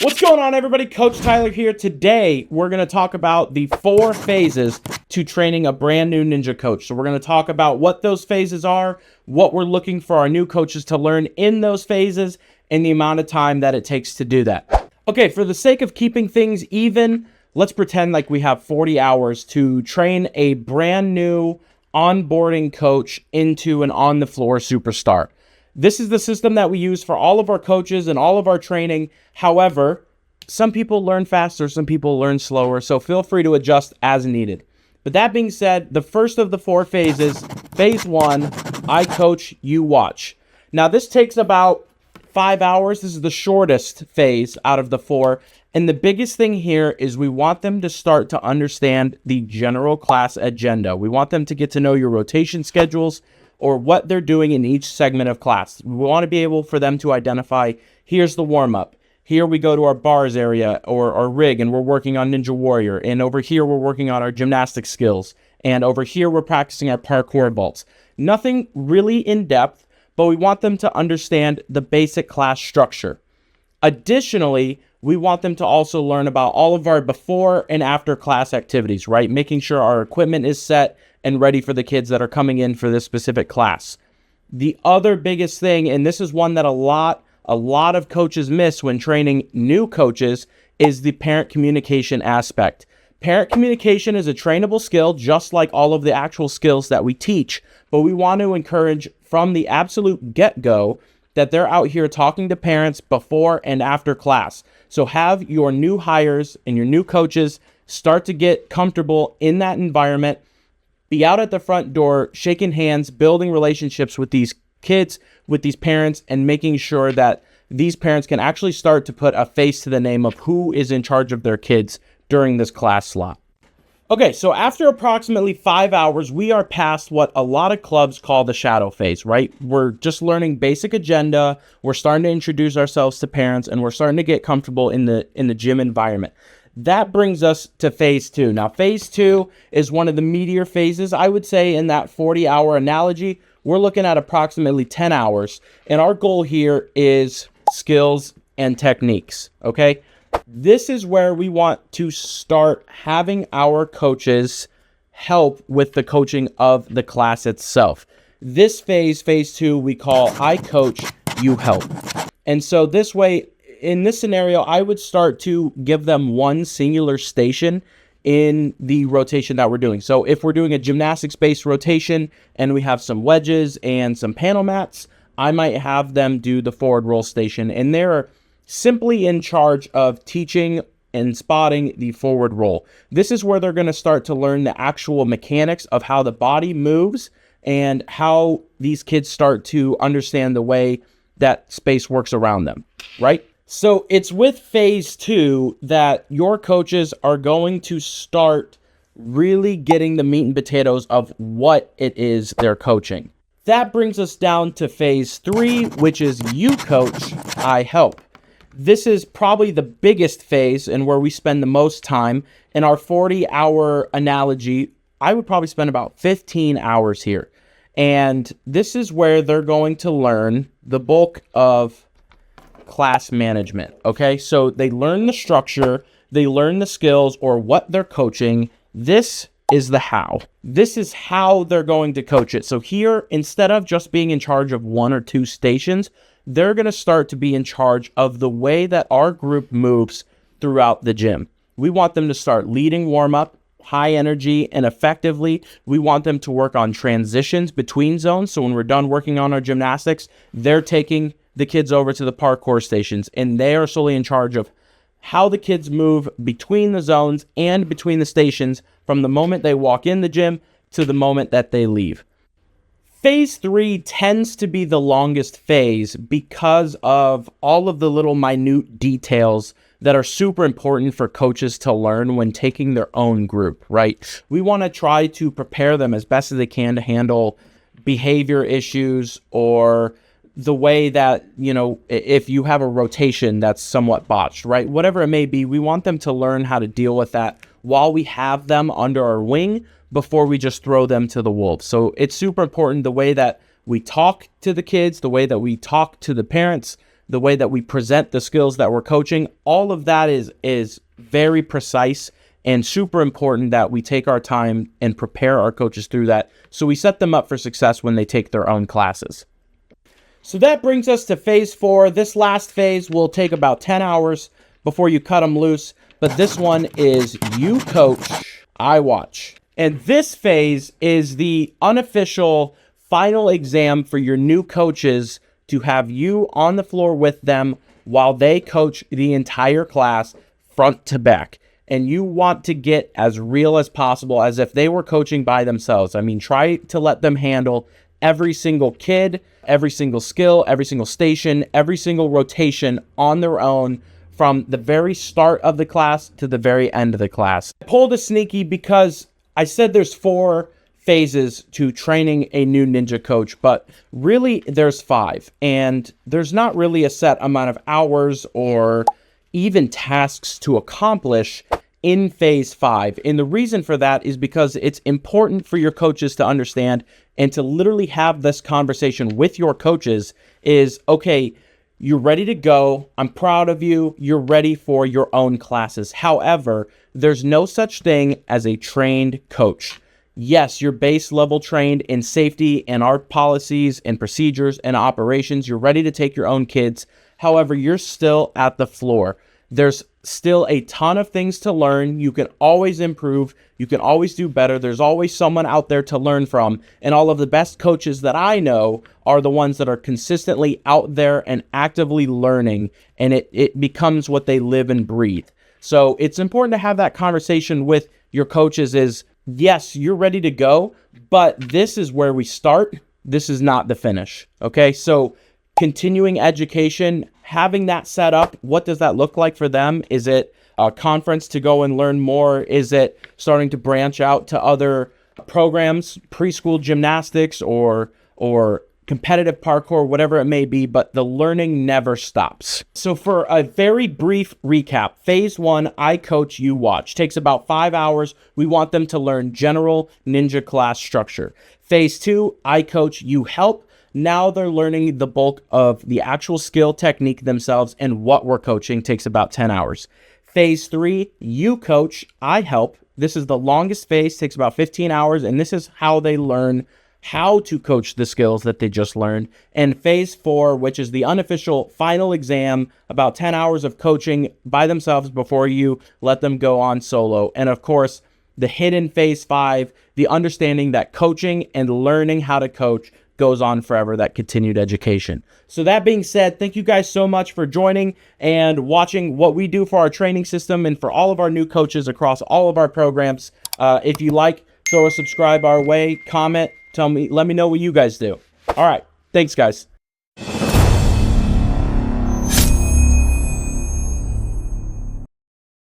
What's going on, everybody? Coach Tyler here. Today, we're going to talk about the 4 phases to training a brand new ninja coach. So we're going to talk about what those phases are, what we're looking for our new coaches to learn in those phases, and the amount of time that it takes to do that. Okay, for the sake of keeping things even, let's pretend like we have 40 hours to train a brand new onboarding coach into an on-the-floor superstar. This is the system that we use for all of our coaches and all of our training. However, some people learn faster, some people learn slower, so feel free to adjust as needed. But that being said, the first of the 4 phases, phase 1, I coach, you watch. Now, this takes about 5 hours. This is the shortest phase out of the 4. And the biggest thing here is we want them to start to understand the general class agenda. We want them to get to know your rotation schedules, or what they're doing in each segment of class. We want to be able for them to identify, here's the warm-up. Here we go to our bars area or our rig, and we're working on Ninja Warrior. And over here, we're working on our gymnastic skills. And over here, we're practicing our parkour vaults. Nothing really in-depth, but we want them to understand the basic class structure. Additionally, we want them to also learn about all of our before and after class activities, right? Making sure our equipment is set and ready for the kids that are coming in for this specific class. The other biggest thing, and this is one that a lot of coaches miss when training new coaches, is the parent communication aspect. Parent communication is a trainable skill, just like all of the actual skills that we teach, but we want to encourage from the absolute get-go that they're out here talking to parents before and after class. So have your new hires and your new coaches start to get comfortable in that environment. Be out at the front door, shaking hands, building relationships with these kids, with these parents, and making sure that these parents can actually start to put a face to the name of who is in charge of their kids during this class slot. Okay, so after approximately 5 hours, we are past what a lot of clubs call the shadow phase, right? We're just learning basic agenda, we're starting to introduce ourselves to parents, and we're starting to get comfortable in the gym environment. That brings us to phase 2. Now, phase 2 is one of the meatier phases, I would say, in that 40-hour analogy. We're looking at approximately 10 hours, and our goal here is skills and techniques, okay? This is where we want to start having our coaches help with the coaching of the class itself. This phase, phase 2, we call I coach, you help. And so this way, in this scenario, I would start to give them one singular station in the rotation that we're doing. So if we're doing a gymnastics-based rotation and we have some wedges and some panel mats, I might have them do the forward roll station. And they're simply in charge of teaching and spotting the forward roll. This is where they're going to start to learn the actual mechanics of how the body moves and how these kids start to understand the way that space works around them, right? So it's with phase 2 that your coaches are going to start really getting the meat and potatoes of what it is they're coaching. That brings us down to phase 3, which is you coach, I help. This is probably the biggest phase and where we spend the most time. In our 40-hour analogy, I would probably spend about 15 hours here. And this is where they're going to learn the bulk of class management, okay? So they learn the structure, they learn the skills or what they're coaching. This is the how. This is how they're going to coach it. So here, instead of just being in charge of 1 or 2 stations, they're going to start to be in charge of the way that our group moves throughout the gym. We want them to start leading warm-up, high energy and effectively. We want them to work on transitions between zones. So when we're done working on our gymnastics, they're taking the kids over to the parkour stations, and they are solely in charge of how the kids move between the zones and between the stations from the moment they walk in the gym to the moment that they leave. Phase 3 tends to be the longest phase because of all of the little minute details that are super important for coaches to learn when taking their own group, right? We want to try to prepare them as best as they can to handle behavior issues or the way that, you know, if you have a rotation that's somewhat botched, right? Whatever it may be, we want them to learn how to deal with that while we have them under our wing before we just throw them to the wolves. So it's super important the way that we talk to the kids, the way that we talk to the parents, the way that we present the skills that we're coaching, all of that is very precise and super important that we take our time and prepare our coaches through that so we set them up for success when they take their own classes. So that brings us to phase 4. This last phase will take about 10 hours before you cut them loose, but this one is you coach, I watch. And this phase is the unofficial final exam for your new coaches to have you on the floor with them while they coach the entire class front to back. And you want to get as real as possible, as if they were coaching by themselves. I mean, try to let them handle every single kid, every single skill, every single station, every single rotation on their own from the very start of the class to the very end of the class. I pulled a sneaky because I said there's 4 phases to training a new ninja coach, but really there's 5. And there's not really a set amount of hours or even tasks to accomplish in phase 5. And the reason for that is because it's important for your coaches to understand and to literally have this conversation with your coaches is, okay, you're ready to go. I'm proud of you. You're ready for your own classes. However, there's no such thing as a trained coach. Yes, you're base level trained in safety and our policies and procedures and operations. You're ready to take your own kids. However, you're still at the floor. There's still a ton of things to learn. You can always improve. You can always do better. There's always someone out there to learn from. And all of the best coaches that I know are the ones that are consistently out there and actively learning. And it becomes what they live and breathe. So it's important to have that conversation with your coaches is, yes, you're ready to go, but this is where we start. This is not the finish. Okay, so continuing education, having that set up, what does that look like for them? Is it a conference to go and learn more? Is it starting to branch out to other programs, preschool gymnastics or competitive parkour, whatever it may be, but the learning never stops. So for a very brief recap, phase 1, I coach, you watch, takes about 5 hours. We want them to learn general ninja class structure. Phase 2, I coach, you help. Now they're learning the bulk of the actual skill technique themselves, and what we're coaching takes about 10 hours. Phase 3, you coach, I help. This is the longest phase, takes about 15 hours, and this is how they learn how to coach the skills that they just learned. And phase 4, which is the unofficial final exam, about 10 hours of coaching by themselves before you let them go on solo. And of course, the hidden phase 5, the understanding that coaching and learning how to coach goes on forever, that continued education. So that being said, thank you guys so much for joining and watching what we do for our training system and for all of our new coaches across all of our programs. If you like, throw a subscribe our way, comment, let me know what you guys do. All right, thanks guys.